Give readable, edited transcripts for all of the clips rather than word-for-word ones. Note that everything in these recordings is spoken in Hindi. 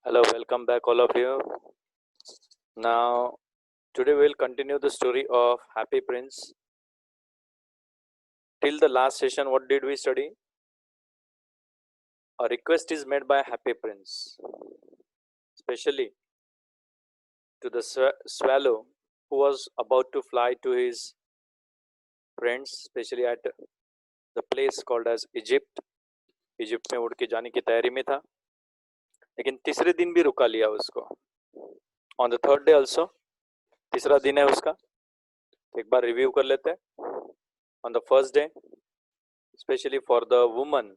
Hello, welcome back, all of you. Now, today we'll continue the story of Happy Prince. Till the last session, what did we study? A request is made by Happy Prince, especially to the swallow who was about to fly to his friends, especially at the place called as Egypt. Egypt में उड़ के जाने की तैयारी में था, लेकिन तीसरे दिन भी रुका लिया उसको. On the third day also, तीसरा दिन है उसका. एक बार रिव्यू कर लेते हैं. On the first day, especially for the woman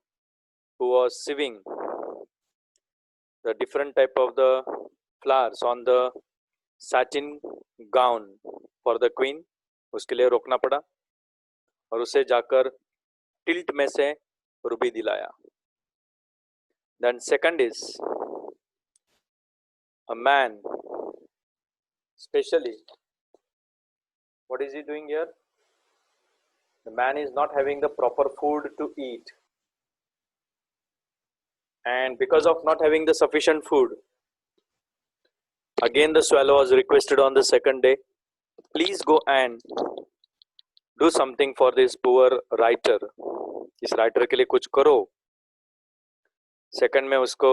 who was sieving the different type of the flowers on the satin gown for the queen, उसके लिए रोकना पड़ा और उसे जाकर टिल्ट में से रूबी दिलाया. Then second is a man, especially what is he doing here? The man is not having the proper food to eat, and because of not having the sufficient food, again the swallow was requested on the second day, please go and do something for this poor writer. इस राइटर के लिए कुछ करो. सेकंड में उसको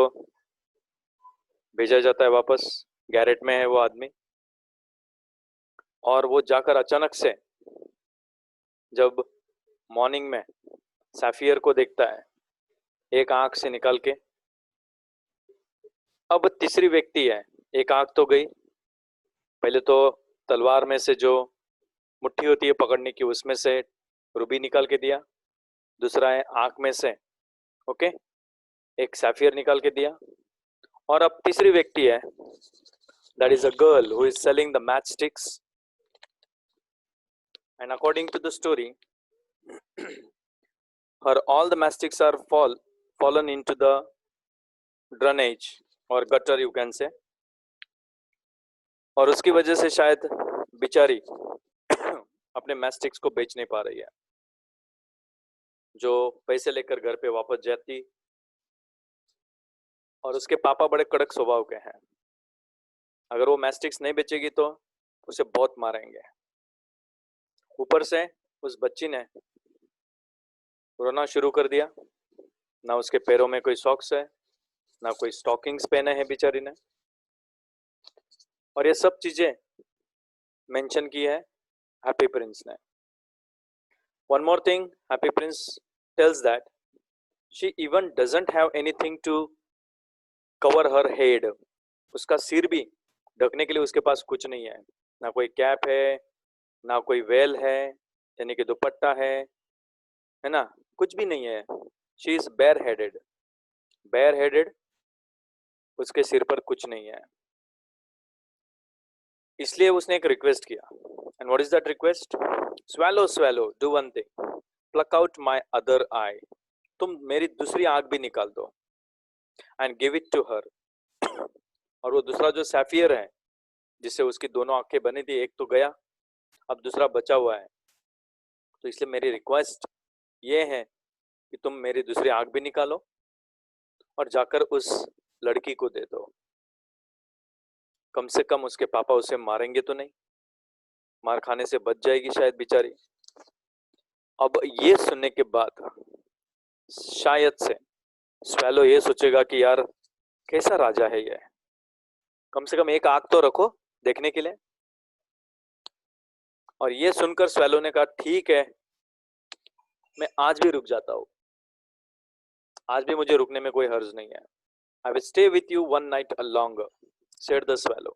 भेजा जाता है वापस. गैरेट में है वो आदमी, और वो जाकर अचानक से जब मॉर्निंग में सैफियर को देखता है एक आंख से निकाल के. अब तीसरी व्यक्ति है. एक आंख तो गई, पहले तो तलवार में से जो मुट्ठी होती है पकड़ने की, उसमें से रूबी निकाल के दिया. दूसरा है आंख में से ओके एक सैफियर निकाल के दिया. और अब तीसरी व्यक्ति है, that is a girl who is selling the match sticks. And according to the story, her all the matchsticks are fallen into the drainage or gutter you can say, और उसकी वजह से शायद बेचारी अपने मैचस्टिक्स को बेच नहीं पा रही है. जो पैसे लेकर घर पे वापस जाती, और उसके पापा बड़े कड़क स्वभाव के हैं. अगर वो मैचस्टिक्स नहीं बेचेगी तो उसे बहुत मारेंगे. ऊपर से उस बच्ची ने रोना शुरू कर दिया. ना उसके पैरों में कोई सॉक्स है, ना कोई स्टॉकिंग्स पहने हैं बेचारी ने. और ये सब चीजें मेंशन की है हैप्पी प्रिंस ने. One more thing, Happy Prince tells that she even doesn't have anything to cover her head. उसका सिर भी ढकने के लिए उसके पास कुछ नहीं है. ना कोई कैप है, ना कोई वेल है, यानी कि दुपट्टा है ना, कुछ भी नहीं है. She is bare headed. उसके सिर पर कुछ नहीं है. इसलिए उसने एक रिक्वेस्ट किया. And what is that request? Swallow swallow do one thing, pluck out my other eye. तुम मेरी दूसरी आंख भी निकाल दो and give it to her. और वो दूसरा जो सैफियर है जिससे उसकी दोनों आंखें बनी थी, एक तो गया, अब दूसरा बचा हुआ है. तो इसलिए मेरी रिक्वेस्ट ये है कि तुम मेरी दूसरी आंख भी निकालो और जाकर उस लड़की को दे दो. कम से कम उसके पापा उसे मारेंगे तो नहीं, मार खाने से बच जाएगी शायद बेचारी. अब ये सुनने के बाद शायद से स्वैलो ये सोचेगा कि यार कैसा राजा है ये, कम से कम एक आंख तो रखो देखने के लिए. और ये सुनकर स्वैलो ने कहा ठीक है, मैं आज भी रुक जाता हूं. आज भी मुझे रुकने में कोई हर्ज नहीं है. I will stay with you one night longer, said the swallow.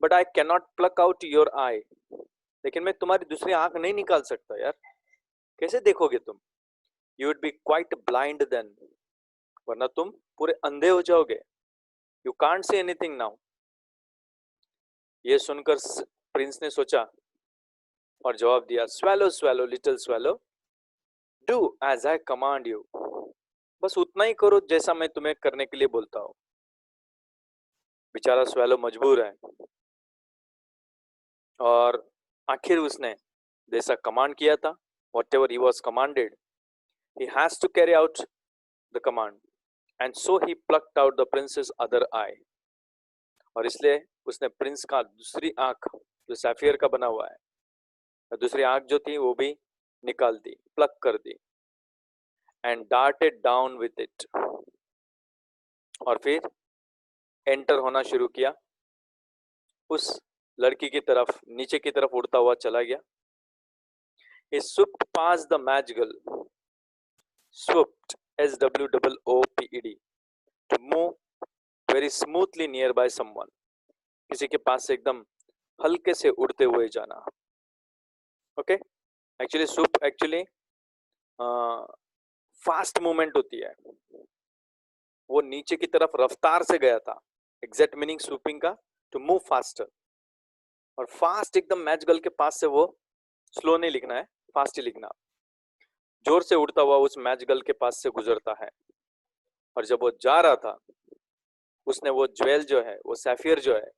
But I cannot pluck out your eye. लेकिन मैं तुम्हारी दूसरी आंख नहीं निकाल सकता यार. कैसे देखोगे तुम? You would be quite blind then. वरना तुम पूरे अंधे हो जाओगे. You can't see anything now. ये सुनकर प्रिंस ने सोचा और जवाब दिया, swallow swallow little swallow, do as I command you. बस उतना ही करो जैसा मैं तुम्हें करने के लिए बोलता हूं. बेचारा स्वैलो मजबूर है और आखिर उसने जैसा कमांड किया था, whatever he was commanded, he has to carry out the command and so he plucked out the prince's other eye. और इसलिए उसने प्रिंस का दूसरी आंख जो सैफियर का बना हुआ है, दूसरी आंख जो थी वो भी निकाल दी, प्लक कर दी, and darted down with it. और फिर एंटर होना शुरू किया, उस लड़की की तरफ, नीचे की तरफ उड़ता हुआ चला गया. He swooped past the magical, swooped, SWOOPED, to move very smoothly nearby someone. किसी के पास से एकदम हल्के से उड़ते हुए जाना. Okay, actually swoop actually fast movement होती है, वो नीचे की तरफ रफ्तार से गया था. एग्जैक्ट मीनिंग swooping का टू मूव फास्टर, और फास्ट एकदम मैजिकल के पास से वो स्लो नहीं लिखना है, फास्ट ही लिखना. जोर से उड़ता हुआ उस मैजिकल के पास से गुजरता है, और जब वो जा रहा था उसने वो ज्वेल जो है, वो सैफियर जो है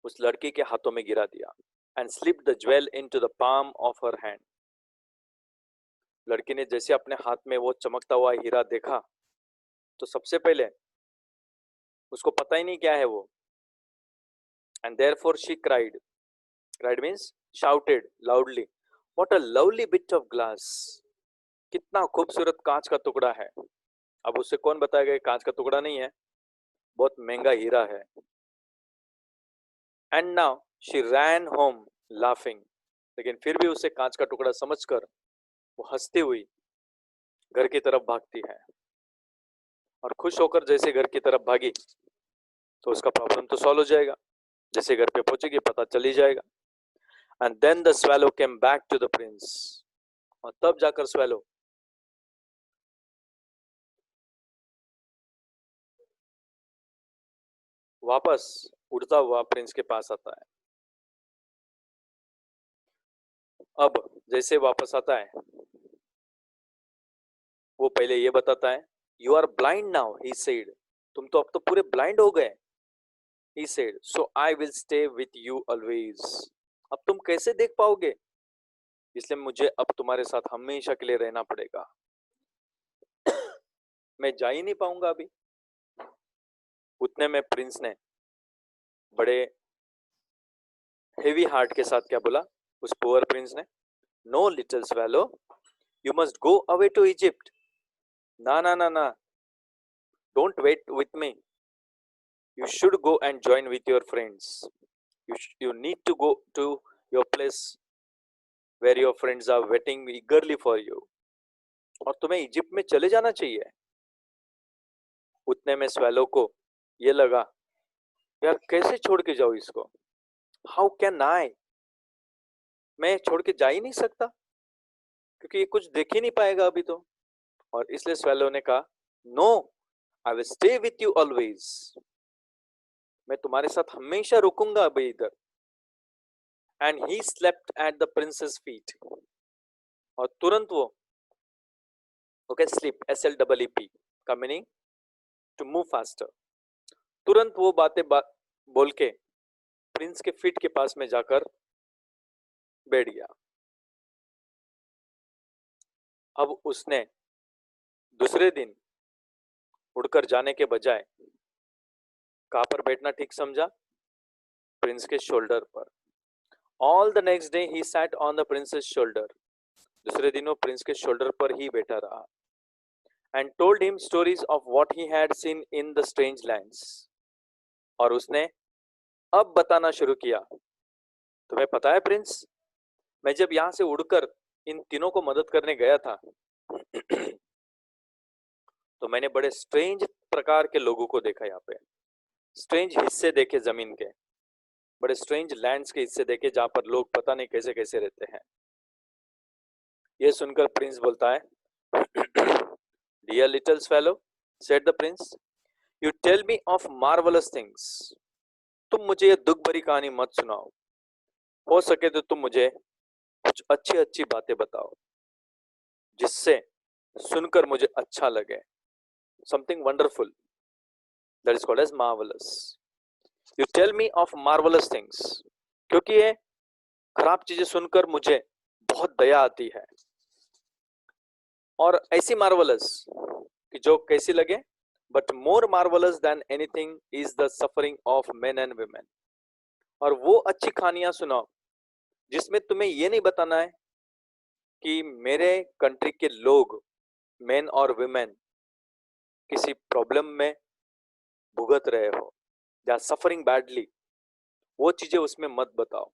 उस लड़की के हाथों में गिरा दिया. And slip the jewel into the palm of her hand. लड़की ने जैसे अपने हाथ में वो चमकता हुआ हीरा देखा तो सबसे पहले उसको पता ही नहीं क्या है वो. And therefore she cried, cried means shouted loudly, what a lovely bit of glass. कितना खूबसूरत कांच का टुकड़ा है. अब उससे कौन बताएगा कांच का टुकड़ा नहीं है, बहुत महंगा हीरा है. And now she rain home laughing. लेकिन फिर भी उसे कांच का टुकड़ा समझकर वो हंसती हुई घर की तरफ भागती है. और खुश होकर जैसे घर की तरफ भागी तो उसका प्रॉब्लम तो सॉल्व हो जाएगा. जैसे घर पे पहुंचेगी पता चल ही जाएगा. And then the swallow came back to the prince. और तब जाकर स्वेलो वापस उड़ता हुआ प्रिंस के पास आता है. अब जैसे वापस आता है वो पहले ये बताता है, you are blind now, he said. तुम तो अब तो पूरे ब्लाइंड हो गए. He said, so I will stay with you always. अब तुम कैसे देख पाओगे, इसलिए मुझे अब तुम्हारे साथ हमेशा के लिए रहना पड़ेगा. मैं जा ही नहीं पाऊंगा अभी. उतने में प्रिंस ने बड़े हेवी हार्ट के साथ क्या बोला उस पुअर प्रिंस ने, no little swallow, you must go away to Egypt. ना ना ना ना, don't wait with me, you should go and join with your friends. You need to go to your place where your friends are waiting eagerly for you. और तुम्हें इजिप्ट में चले जाना चाहिए. उतने में स्वेलो को ये लगा, यार कैसे छोड़ के जाऊं इसको, हाउ कैन आई, मैं छोड़ के जा ही नहीं सकता क्योंकि ये कुछ देख ही नहीं पाएगा अभी तो. और इसलिए स्वेलो ने कहा, no, I will stay with you always. मैं तुम्हारे साथ हमेशा रुकूंगा अभी इधर. And he slept at the prince's feet. और तुरंत वो, ओके, स्लीप SLEEP का मीनिंग टू मूव फास्टर. तुरंत वो बातें बोल के प्रिंस के फीट के पास में जाकर बैठ गया. अब उसने दूसरे दिन उड़कर जाने के बजाय कहां पर बैठना ठीक समझा, प्रिंस के शोल्डर पर. All the next day he sat on the princess shoulder. दूसरे दिन वो प्रिंस के शोल्डर पर ही बैठा रहा. And told him stories of what he had seen in the strange lands. और उसने अब बताना शुरू किया, तुम्हें पता है प्रिंस, मैं जब यहां से उड़कर इन तीनों को मदद करने गया था तो मैंने बड़े स्ट्रेंज प्रकार के लोगों को देखा. यहाँ पे स्ट्रेंज हिस्से देखे जमीन के, बड़े स्ट्रेंज लैंड्स के हिस्से देखे जहां पर लोग पता नहीं कैसे कैसे रहते हैं. ये सुनकर प्रिंस बोलता है, dear little swallow, said the prince, you tell me of marvellous things. तुम मुझे ये दुख भरी कहानी मत सुनाओ. हो सके तो तुम मुझे कुछ अच्छी अच्छी बातें बताओ जिससे सुनकर मुझे अच्छा लगे. Something wonderful, that is called as marvellous. You tell me of marvellous things, क्योंकि ये खराब चीजें सुनकर मुझे बहुत दया आती है. और ऐसी मार्वलस कि जो कैसी लगे, but more marvellous than anything is the suffering of main and women. और वो अच्छी कहानियां सुनाओ जिसमें तुम्हें ये नहीं बताना है कि मेरे कंट्री के लोग, मेन और वुमेन, किसी प्रॉब्लम में भुगत रहे हो या सफरिंग बैडली। वो चीजें उसमें मत बताओ,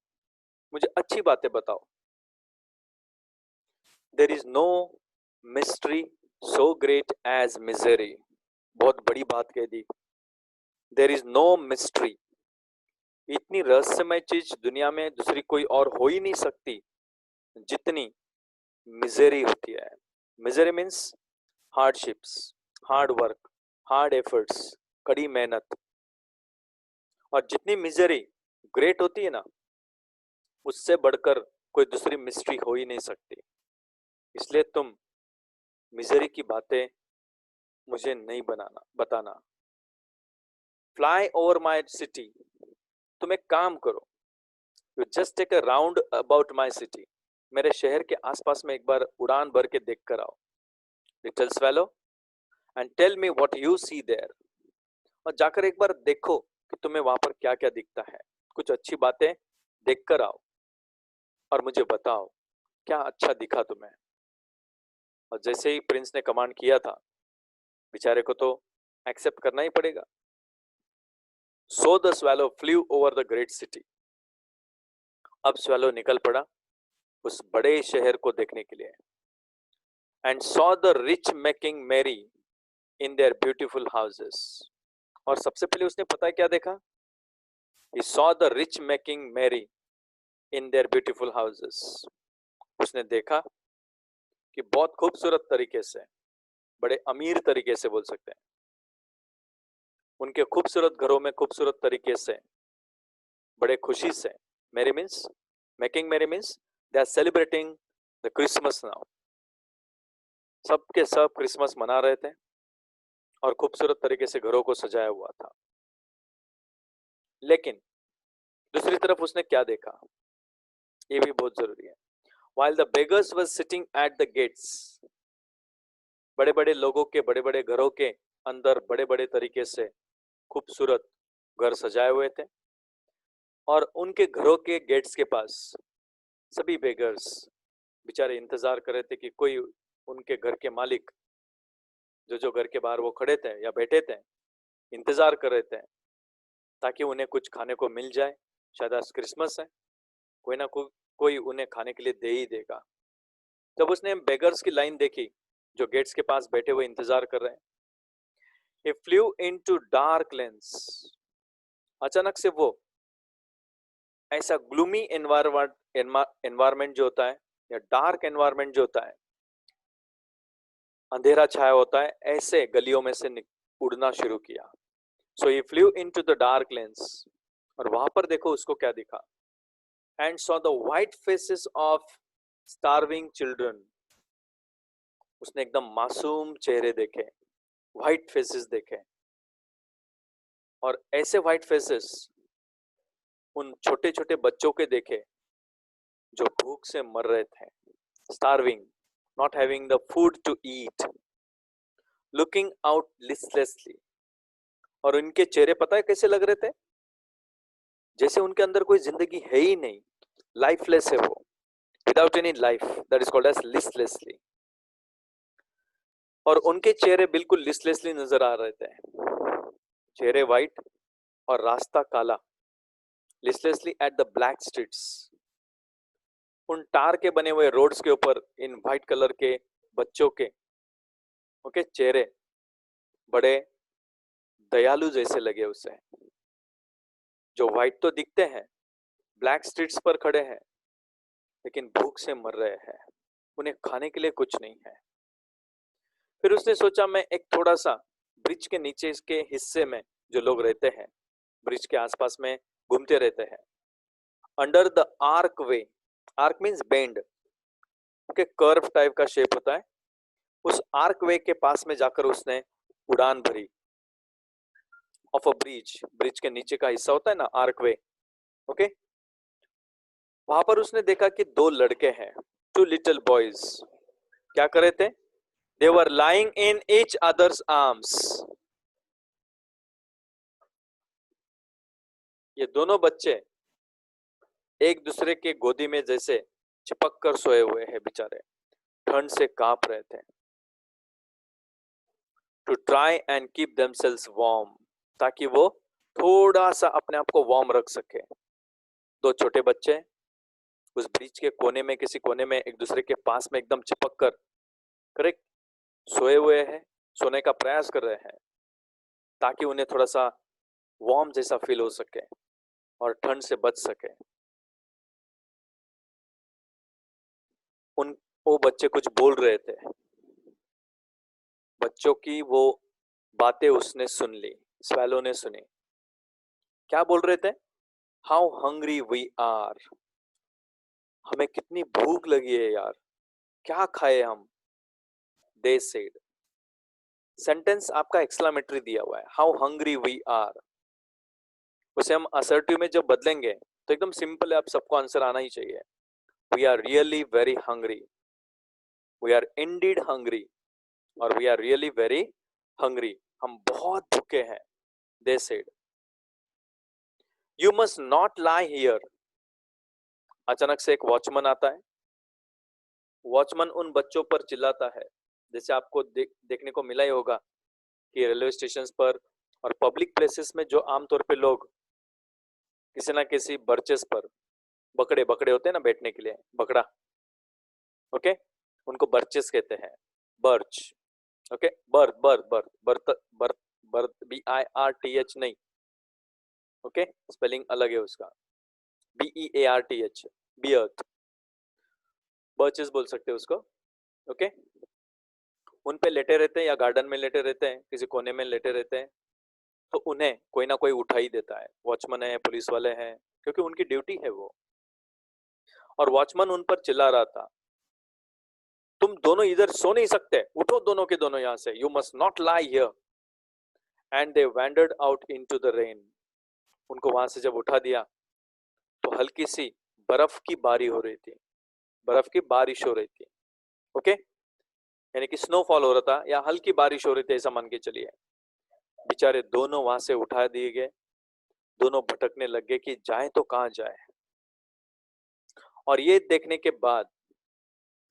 मुझे अच्छी बातें बताओ। There is no mystery so great as misery. बहुत बड़ी बात कह दी। देर इज नो मिस्ट्री, इतनी रहस्यमय चीज दुनिया में दूसरी कोई और हो ही नहीं सकती जितनी मिजरी होती है। Misery means hardships, hard work, hard efforts, कड़ी मेहनत। और जितनी मिजरी ग्रेट होती है ना, उससे बढ़कर कोई दूसरी मिस्ट्री हो ही नहीं सकती। इसलिए तुम मिजरी की बातें मुझे नहीं बताना। फ्लाई ओवर माई सिटी, तुम एक काम करो, you just take a round about my city. मेरे शहर के आसपास में एक बार उड़ान भर के देख कर आओ, little swallow, and tell me what you see there. और जाकर एक बार देखो कि तुम्हें वहां पर क्या क्या दिखता है। कुछ अच्छी बातें देख कर आओ और मुझे बताओ क्या अच्छा दिखा तुम्हें। और जैसे ही प्रिंस ने कमांड किया था, बेचारे को तो एक्सेप्ट करना ही पड़ेगा। So the swallow flew over the great city. अब स्वेलो निकल पड़ा उस बड़े शहर को देखने के लिए। And saw the rich making merry in their beautiful houses. और सबसे पहले उसने पता है क्या देखा? He saw the rich making merry in their beautiful houses. उसने देखा कि बहुत खूबसूरत तरीके से, बड़े अमीर तरीके से बोल सकते हैं, उनके खूबसूरत घरों में खूबसूरत तरीके से, बड़े खुशी से, merry means making merry means they are celebrating the Christmas now. सबके सब क्रिसमस मना रहे थे और खूबसूरत तरीके से घरों को सजाया हुआ था। लेकिन दूसरी तरफ उसने क्या देखा, ये भी बहुत जरूरी है। While the beggars were sitting at the gates, बड़े बड़े लोगों के बड़े बड़े घरों के अंदर बड़े बड़े तरीके से खूबसूरत घर सजाए हुए थे, और उनके घरों के गेट्स के पास सभी बेगर्स बेचारे इंतजार कर रहे थे कि कोई उनके घर के मालिक, जो घर के बाहर वो खड़े थे या बैठे थे, इंतजार कर रहे थे ताकि उन्हें कुछ खाने को मिल जाए। शायद आज क्रिसमस है, कोई ना कोई उन्हें खाने के लिए दे ही देगा। जब उसने बेगर्स की लाइन देखी जो गेट्स के पास बैठे हुए इंतजार कर रहे हैं, he flew into dark lanes। अचानक से वो ऐसा ग्लूमी एनवायरमेंट जो होता है, या डार्क एनवायरमेंट जो होता है, अंधेरा छाया होता है, ऐसे गलियों में से उड़ना शुरू किया। So he flew into the dark lanes. और वहां पर देखो उसको क्या दिखा, and saw the white faces of starving children. उसने एकदम मासूम चेहरे देखे, व्हाइट फेसेस देखे। और ऐसे व्हाइट फेसेस उन छोटे छोटे बच्चों के देखे जो भूख से मर रहे थे, starving, not having the food to eat, looking out listlessly. और उनके चेहरे पता है कैसे लग रहे थे? जैसे उनके अंदर कोई जिंदगी है ही नहीं, लाइफलेस है वो, without any life, that is called as listlessly. और उनके चेहरे बिल्कुल लिस्टलेसली नजर आ रहे थे, चेहरे व्हाइट और रास्ता काला, लिस्टलेसली एट द ब्लैक स्ट्रीट्स। उन टार के बने हुए रोड्स के ऊपर इन व्हाइट कलर के बच्चों के चेहरे बड़े दयालु जैसे लगे उसे, जो व्हाइट तो दिखते हैं, ब्लैक स्ट्रीट्स पर खड़े हैं, लेकिन भूख से मर रहे हैं, उन्हें खाने के लिए कुछ नहीं है। फिर उसने सोचा मैं एक थोड़ा सा ब्रिज के नीचे इसके हिस्से में जो लोग रहते हैं, ब्रिज के आसपास में घूमते रहते हैं, under the arc way, arc means bend, curve type का शेप होता है, उस आर्क वे के पास में जाकर उसने उड़ान भरी ऑफ अ ब्रिज। ब्रिज के नीचे का हिस्सा होता है ना, आर्क वे, ओके। वहां पर उसने देखा कि दो लड़के हैं, टू लिटिल बॉयज, क्या कर रहे थे? They were lying in each other's arms. ये दोनों बच्चे एक दूसरे के गोदी में जैसे चिपक कर सोए हुए हैं बेचारे, ठंड से कांप रहे थे। To try and keep themselves warm, ताकि वो थोड़ा सा अपने आप को वार्म रख सके। दो छोटे बच्चे उस ब्रिज के कोने में, किसी कोने में एक दूसरे के पास में एकदम चिपक कर, करेक्ट, सोए हुए हैं, सोने का प्रयास कर रहे हैं, ताकि उन्हें थोड़ा सा वार्म जैसा फील हो सके और ठंड से बच सके। वो बच्चे कुछ बोल रहे थे, बच्चों की वो बातें उसने सुन ली, स्वैलो ने सुनी। क्या बोल रहे थे? हाउ हंग्री वी आर, हमें कितनी भूख लगी है यार, क्या खाए हम। दे सेड, सेंटेंस आपका एक्सक्लेमेटरी दिया हुआ है, हाउ हंग्री वी आर। उसे हम असर्टिव में जब बदलेंगे तो एकदम सिंपल है, आप सबको आंसर आना ही चाहिए। We are really very hungry, we are indeed hungry, और we are really very hungry, हम बहुत भूखे हैं। They said, you must not lie here. अचानक से एक वॉचमैन आता है। वॉचमैन उन बच्चों पर चिल्लाता है, जैसे आपको देखने को मिला ही होगा कि रेलवे स्टेशन पर और पब्लिक प्लेसेस में जो आमतौर पे लोग किसी ना किसी बर्चेस पर, बकड़े बकड़े होते हैं ना बैठने के लिए, बकड़ा, ओके, उनको बर्चेस कहते हैं, birch, okay, birth birth birth birth birth birth, BIRTH नहीं, ओके, स्पेलिंग अलग है उसका, BEARTH, बियर्थ, बर्चेस बोल सकते हैं उसको, ओके। उन पे लेटे रहते हैं या गार्डन में लेटे रहते हैं, किसी कोने में लेटे रहते हैं, तो उन्हें कोई ना कोई उठा ही देता है, वॉचमैन है, पुलिस वाले हैं, क्योंकि उनकी ड्यूटी है वो। और वॉचमैन उन पर चिल्ला रहा था, तुम दोनों इधर सो नहीं सकते, उठो दोनों के दोनों यहां से, you must not lie here. And they wandered out into the rain. उनको वहां से जब उठा दिया तो हल्की सी बर्फ की बारी हो रही थी, बर्फ की बारिश हो रही थी, ओके, यानी कि स्नोफॉल हो रहा था या हल्की बारिश हो रही थी, ऐसा मान के चलिए। बेचारे दोनों वहां से उठा दिए गए, दोनों भटकने लग गए कि जाए तो कहां जाए। और ये देखने के बाद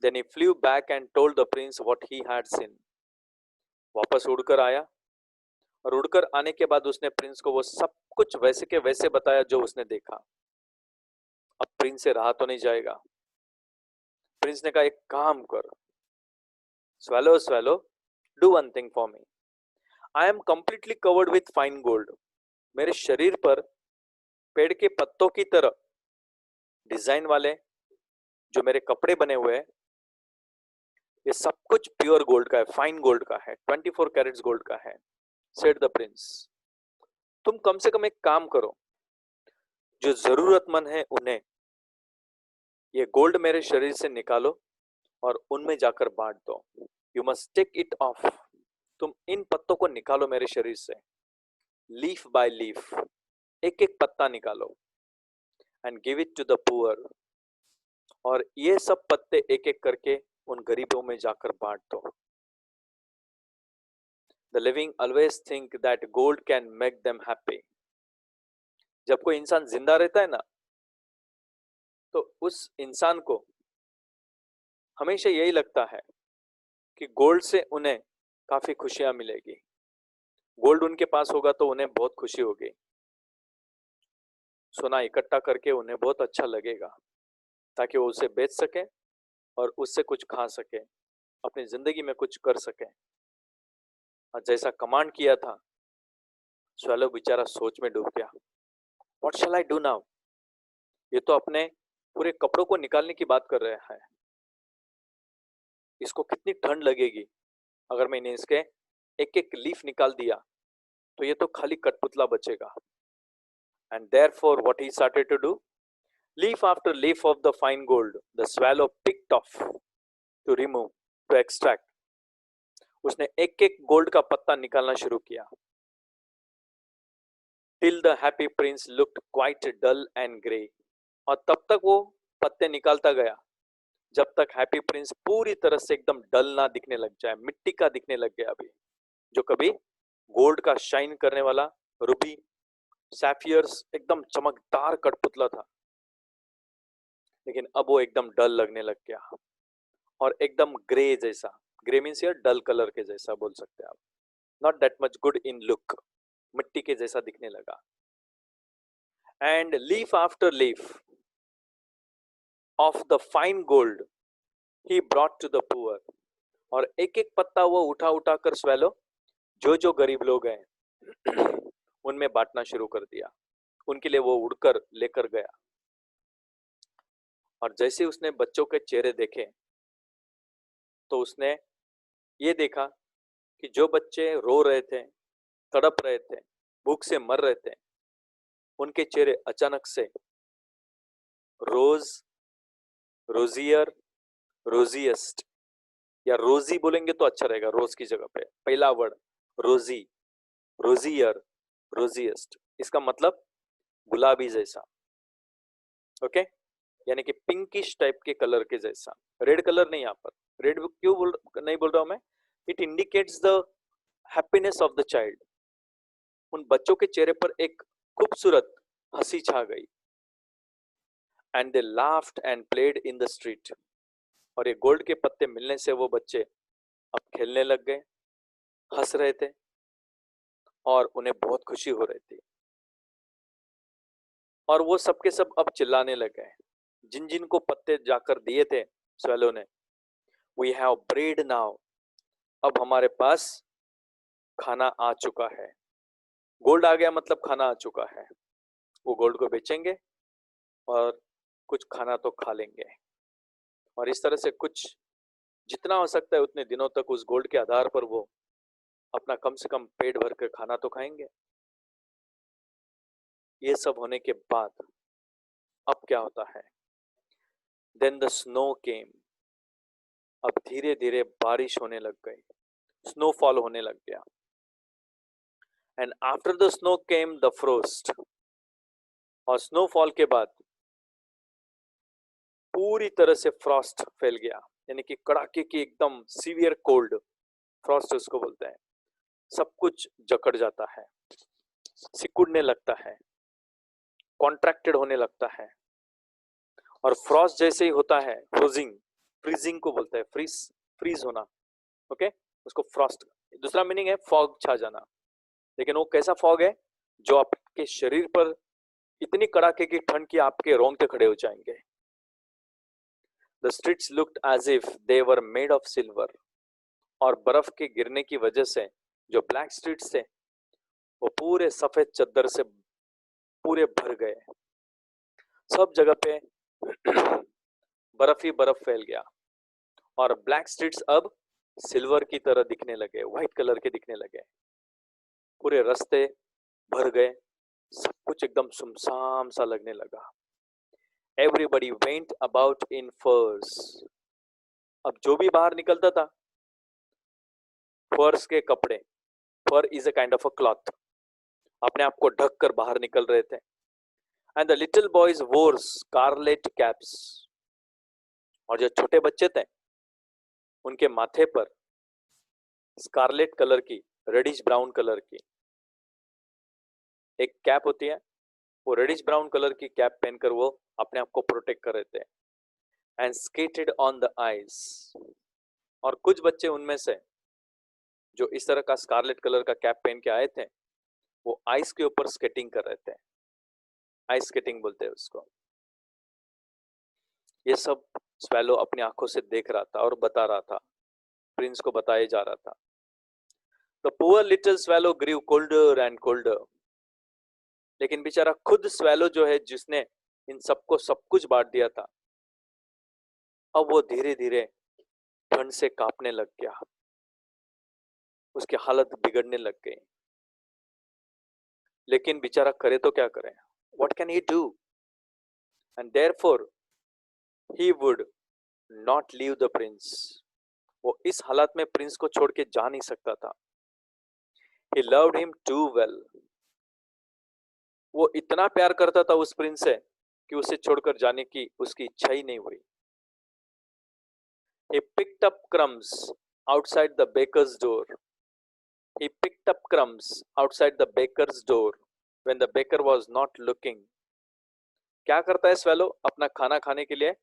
then he flew back and told the prince what he had seen. वापस उड़कर आया, और उड़कर आने के बाद उसने प्रिंस को वो सब कुछ वैसे के वैसे बताया जो उसने देखा। अब प्रिंस से रहा तो नहीं जाएगा। प्रिंस ने कहा, एक काम कर, swallow swallow, do one thing for me. I am completely covered with fine gold. मेरे शरीर पर पेड़ के पत्तों की तरह डिजाइन वाले जो मेरे कपड़े बने हुए हैं, ये सब कुछ प्योर गोल्ड का है, फाइन गोल्ड का है, 24 कैरेट्स गोल्ड का है। सेड द प्रिंस, तुम कम से कम एक काम करो, जो जरूरतमंद है उन्हें ये गोल्ड मेरे शरीर से निकालो और उनमें जाकर बांट दो। You must take it off, तुम इन पत्तों को निकालो मेरे शरीर से, लीफ बाय लीफ, एक एक पत्ता निकालो, and give it to the poor, और ये सब पत्ते एक एक करके उन गरीबों में जाकर बांट दो। The living always think that gold can make them happy. जब कोई इंसान जिंदा रहता है ना, तो उस इंसान को हमेशा यही लगता है कि गोल्ड से उन्हें काफी खुशियां मिलेगी, गोल्ड उनके पास होगा तो उन्हें बहुत खुशी होगी, सोना इकट्ठा करके उन्हें बहुत अच्छा लगेगा, ताकि वो उसे बेच सके और उससे कुछ खा सके, अपनी जिंदगी में कुछ कर सके। और जैसा कमांड किया था, स्वैलो बेचारा सोच में डूब गया। What shell I do now? ये तो अपने पूरे कपड़ों को निकालने की बात कर रहा है, इसको कितनी ठंड लगेगी अगर मैंने इसके एक एक लीफ निकाल दिया, तो ये तो खाली कठपुतला बचेगा। And therefore what he started to do, leaf after leaf of the fine gold the swallow picked off to remove, to extract. उसने एक एक गोल्ड का पत्ता निकालना शुरू किया। Till the happy prince looked quite dull and grey. और तब तक वो पत्ते निकालता गया जब तक हैप्पी प्रिंस पूरी तरह से एकदम डल ना दिखने लग जाए, मिट्टी का दिखने लग गया अभी, जो कभी गोल्ड का शाइन करने वाला रूबी सैफियर्स एकदम चमकदार कठपुतला था, लेकिन अब वो एकदम डल लगने लग गया और एकदम ग्रे जैसा, ग्रे मीन्स यार डल कलर के जैसा बोल सकते हैं आप, not that much good in look, मिट्टी के जैसा दिखने लगा। And leaf after leaf of the fine gold he brought to the poor, और एक एक पत्ता वो उठा उठा कर स्वेलो जो जो गरीब लोग हैं उनमें बांटना शुरू कर दिया, उनके लिए वो उड़कर लेकर गया। और जैसे उसने बच्चों के चेहरे देखे तो उसने ये देखा कि जो बच्चे रो रहे थे, तड़प रहे थे, भूख से मर रहे थे, उनके चेहरे अचानक से रोज, रोजियर, रोजिएस्ट, या रोजी बोलेंगे तो अच्छा रहेगा, रोज की जगह पे पहला वर्ड रोजी, रोजियर, रोजिएस्ट, इसका मतलब गुलाबी जैसा, ओके, यानी कि पिंकिश टाइप के कलर के जैसा, रेड कलर नहीं, यहाँ पर रेड क्यों नहीं बोल रहा हूं मैं, it indicates the happiness of the child. उन बच्चों के चेहरे पर एक खूबसूरत हंसी छा गई। And they laughed and played in the street, और ये गोल्ड के पत्ते मिलने से वो बच्चे अब खेलने लग गए, हंस रहे थे और उन्हें बहुत खुशी हो रही थी। और वो सबके सब अब चिल्लाने लग गए, जिन जिन को पत्ते जाकर दिए थे स्वेलो ने, वी हैव ब्रेड नाउ, अब हमारे पास खाना आ चुका है, गोल्ड आ गया मतलब खाना आ चुका है, वो गोल्ड को बेचेंगे और कुछ खाना तो खा लेंगे। और इस तरह से कुछ जितना हो सकता है उतने दिनों तक उस गोल्ड के आधार पर वो अपना कम से कम पेट भर कर खाना तो खाएंगे। ये सब होने के बाद अब क्या होता है, देन द स्नो केम, अब धीरे धीरे बारिश होने लग गई, स्नोफॉल होने लग गया। And after the snow came the frost, और स्नोफॉल के बाद पूरी तरह से फ्रॉस्ट फैल गया, यानी कि कड़ाके की एकदम सीवियर कोल्ड, फ्रॉस्ट उसको बोलते हैं, सब कुछ जकड़ जाता है, सिकुड़ने लगता है, कॉन्ट्रैक्टेड होने लगता है। और फ्रॉस्ट जैसे ही होता है, फ्रोजिंग, फ्रीजिंग को बोलते हैं, फ्रीज, फ्रीज होना, ओके, उसको फ्रॉस्ट, दूसरा मीनिंग है फॉग छा जाना। लेकिन वो कैसा फॉग है, जो आपके शरीर पर इतनी कड़ाके की ठंड की आपके रोंगटे खड़े हो जाएंगे। The streets looked as if they were made of silver, और बर्फ के गिरने की वजह से जो ब्लैक स्ट्रीट्स थे वो पूरे सफेद चद्दर से पूरे भर गए, सब जगह पे बर्फ ही बर्फ फैल गया, और ब्लैक स्ट्रीट्स अब सिल्वर की तरह दिखने लगे, व्हाइट कलर के दिखने लगे, पूरे रास्ते भर गए, सब कुछ एकदम सुनसान सा लगने लगा। Everybody went about in furs, अब जो भी बाहर निकलता था, फर्स के कपड़े, fur is a kind of a cloth, अपने आप को ढक कर बाहर निकल रहे थे। And the little boys wore scarlet caps, और जो छोटे बच्चे थे उनके माथे पर स्कारलेट कलर की, रेडिश ब्राउन कलर की एक कैप होती है, वो रेडिश ब्राउन कलर की कैप पहनकर वो अपने आप को प्रोटेक्ट कर रहे थे। And skated on the ice, और कुछ बच्चे उनमें से जो इस तरह का स्कारलेट कलर का कैप पहन के आए थे वो आइस के ऊपर स्केटिंग कर रहे थे, आइस स्केटिंग बोलते हैं उसको। ये सब स्वेलो अपनी आंखों से देख रहा था और बता रहा था, प्रिंस को बताया जा रहा था। The poor little swallow grew colder and colder, लेकिन बेचारा खुद स्वेलो जो है, जिसने इन सबको सब कुछ बांट दिया था, अब वो धीरे धीरे ठंड से कांपने लग गया, उसकी हालत बिगड़ने लग गई। लेकिन बेचारा करे तो क्या करे, what can he do, and therefore he would not leave the Prince, वो इस हालत में प्रिंस को छोड़ के जा नहीं सकता था। He loved him too well, वो इतना प्यार करता था उस प्रिंस से कि उसे छोड़कर जाने की उसकी इच्छा ही नहीं हुई। He picked up crumbs outside the baker's door. He picked up crumbs outside the baker's door when the baker was not looking. क्या करता है swallow अपना खाना खाने के लिए?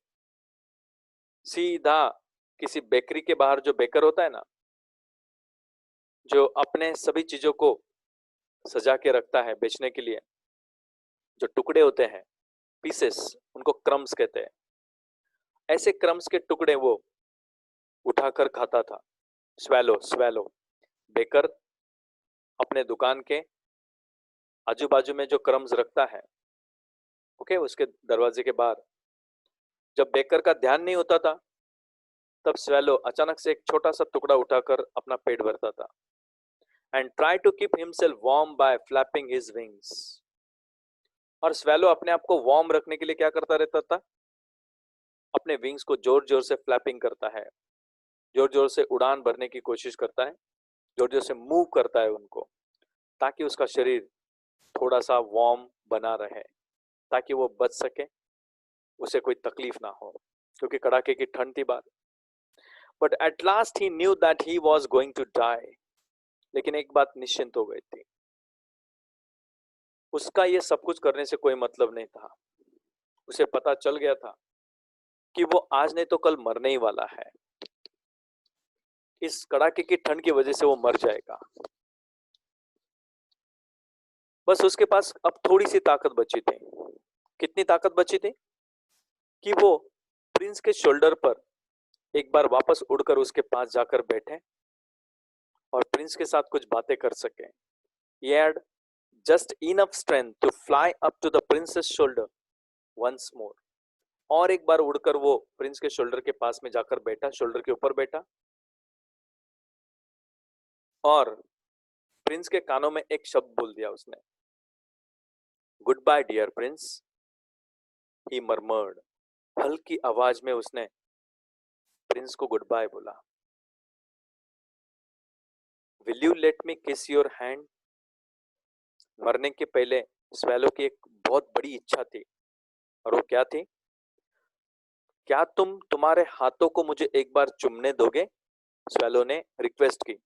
सीधा किसी बेकरी के बाहर जो बेकर होता है ना, जो अपने सभी चीजों को सजा के रखता है बेचने के लिए, जो टुकड़े होते हैं, पीसेस, उनको क्रम्स कहते हैं। ऐसे क्रम्स के टुकड़े वो उठाकर खाता था। स्वैलो स्वैलो बेकर अपने दुकान के आजू बाजू में जो क्रम्स रखता है, ओके, उसके दरवाजे के बाहर, जब बेकर का ध्यान नहीं होता था, तब स्वैलो अचानक से एक छोटा सा टुकड़ा उठाकर अपना पेट भरता था। And try to keep himself warm by flapping his wings. और स्वैलो अपने आप को वार्म रखने के लिए क्या करता रहता था? अपने विंग्स को जोर जोर से फ्लैपिंग करता है, जोर जोर से उड़ान भरने की कोशिश करता है, जोर जोर से मूव करता है उनको, ताकि उसका शरीर थोड़ा सा वार्म बना रहे, ताकि वो बच सके, उसे कोई तकलीफ ना हो, क्योंकि कड़ाके की ठंड थी बाहर। But at last he knew that he was going to die. लेकिन एक बात निश्चिंत हो गई थी, उसका ये सब कुछ करने से कोई मतलब नहीं था। उसे पता चल गया था कि वो आज नहीं तो कल मरने ही वाला है। इस कड़ाके की ठंड की वजह से वो मर जाएगा। बस उसके पास अब थोड़ी सी ताकत बची थी। कितनी ताकत बची थी? कि वो प्रिंस के शोल्डर पर एक बार वापस उड़कर उसके पास जाकर बैठे और प्रिंस के साथ कुछ बातें कर सके। He had just enough strength to fly up to the prince's shoulder once more. और एक बार उड़कर वो प्रिंस के शोल्डर के पास में जाकर बैठा, शोल्डर के ऊपर बैठा, और प्रिंस के कानों में एक शब्द बोल दिया उसने, गुड बाय डियर प्रिंस, ही मर्मर्ड। हल्की आवाज में उसने प्रिंस को गुड बाय बोला। विल यू लेट मी किस योर हैंड। मरने के पहले स्वैलो की एक बहुत बड़ी इच्छा थी, और वो क्या थी? क्या तुम तुम्हारे हाथों को मुझे एक बार चुमने दोगे? स्वैलो ने रिक्वेस्ट की।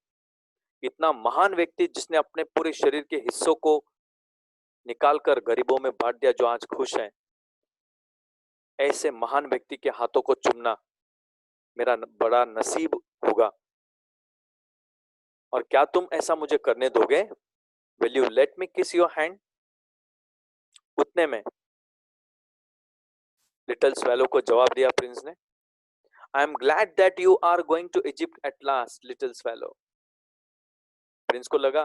इतना महान व्यक्ति जिसने अपने पूरे शरीर के हिस्सों को निकालकर गरीबों में बांट दिया, जो आज खुश हैं, ऐसे महान व्यक्ति के हाथों को चूमना मेरा बड़ा नसीब होगा। और क्या तुम ऐसा मुझे करने दोगे? विल यू लेट मी किस योर हैंड। उतने में लिटिल स्वैलो को जवाब दिया प्रिंस ने, I am glad that you are going to Egypt at last little swallow. Prince को लगा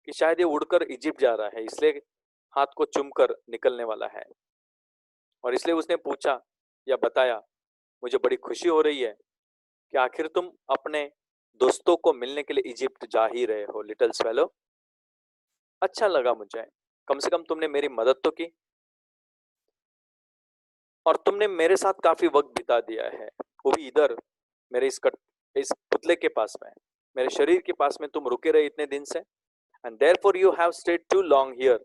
कि शायद ये उड़कर इजिप्ट जा रहा है, इसलिए हाथ को चूमकर निकलने वाला है, और इसलिए उसने पूछा या बताया, मुझे बड़ी खुशी हो रही है कि आखिर तुम अपने दोस्तों को मिलने के लिए इजिप्ट जा ही रहे हो लिटिल स्वैलो। अच्छा लगा मुझे, कम से कम तुमने मेरी मदद तो की, और तुमने मेरे साथ काफी वक्त बिता दिया है, वो भी इधर मेरे इस पुतले के पास में, मेरे शरीर के पास में तुम रुके रहे इतने दिन से। And therefore you have stayed too long here,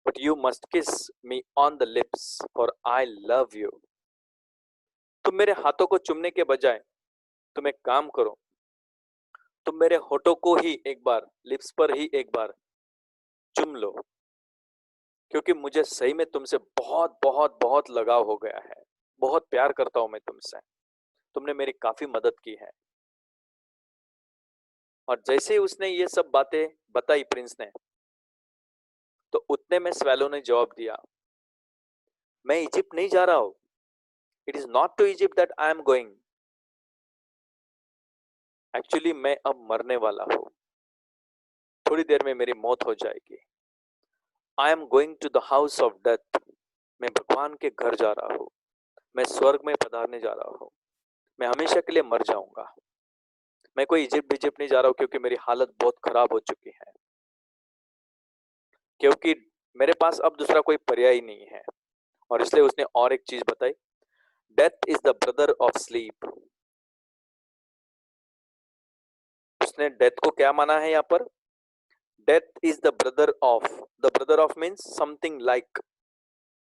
but you must kiss me on the lips, for I love you. तुम मेरे हाथों को चूमने के बजाय तुम एक काम करो, तुम मेरे होठों को ही एक बार, लिप्स पर ही एक बार चुम लो, क्योंकि मुझे सही में तुमसे बहुत बहुत बहुत लगाव हो गया है, बहुत प्यार करता हूं मैं तुमसे, तुमने मेरी काफी मदद की है। और जैसे ही उसने ये सब बातें बताई प्रिंस ने, तो उतने में स्वैलो ने जवाब दिया, मैं इजिप्ट नहीं जा रहा हूं, it is not to Egypt that I am going, actually मैं अब मरने वाला हूं, थोड़ी देर में मेरी मौत हो जाएगी। I am going to the house of death, मैं भगवान के घर जा रहा हूं, मैं स्वर्ग में पधारने जा रहा हूं, मैं हमेशा के लिए मर जाऊंगा। मैं कोई इजिप्ट नहीं जा रहा हूं, क्योंकि मेरी हालत बहुत खराब हो चुकी है, क्योंकि मेरे पास अब दूसरा कोई पर्याय ही नहीं है। और इसलिए उसने और एक चीज बताई, death is the brother of sleep. उसने डेथ को क्या माना है यहाँ पर? Death is the brother of means something like,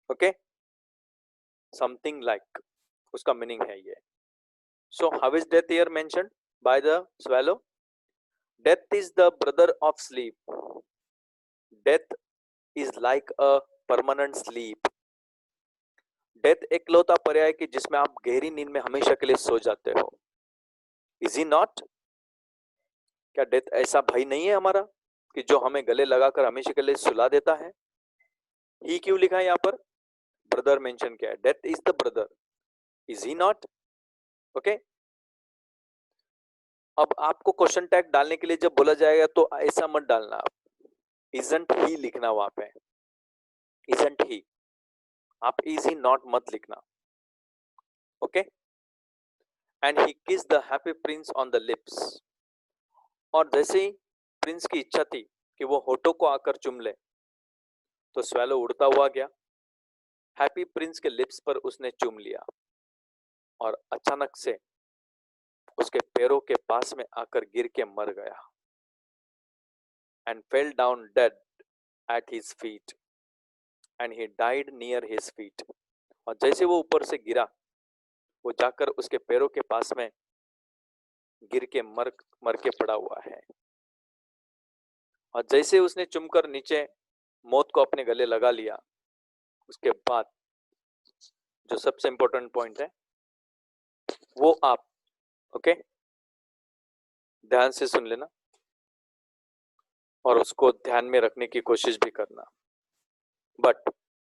okay, something like उसका मीनिंग है ये। So how is death here mentioned by the swallow? Death is the brother of sleep. Death is like a permanent sleep. Death एकलौता पर्याय कि जिसमें आप गहरी नींद में हमेशा के लिए सो जाते हो. Is he not? क्या डेथ ऐसा भाई नहीं है हमारा कि जो हमें गले लगाकर हमेशा के लिए सुला देता है? ही क्यों लिखा है यहाँ पर? ब्रदर मेंशन किया है. Death is the brother. Is he not? Okay. अब आपको क्वेश्चन टैग डालने के लिए जब बोला जाएगा तो ऐसा मत डालना आप. इजंट ही लिखना वहां पे. Isn't he. आप इज ही नॉट मत लिखना. ओके. एंड ही किस the happy Prince on the lips. और जैसे ही प्रिंस की इच्छा थी कि वो होठों को आकर चुम ले, तो स्वैलो उड़ता हुआ गया. हैप्पी प्रिंस के लिप्स पर उसने चूम लिया और अचानक से उसके पैरों के पास में आकर गिर के मर गया. And fell down dead at his feet and he died near his feet. और जैसे वो ऊपर से गिरा, वो जाकर उसके पैरों के पास में गिर के मर के पड़ा हुआ है. और जैसे उसने चुमकर नीचे मौत को अपने गले लगा लिया, उसके बाद जो सबसे इंपॉर्टेंट पॉइंट है वो आप ओके ध्यान से सुन लेना और उसको ध्यान में रखने की कोशिश भी करना. बट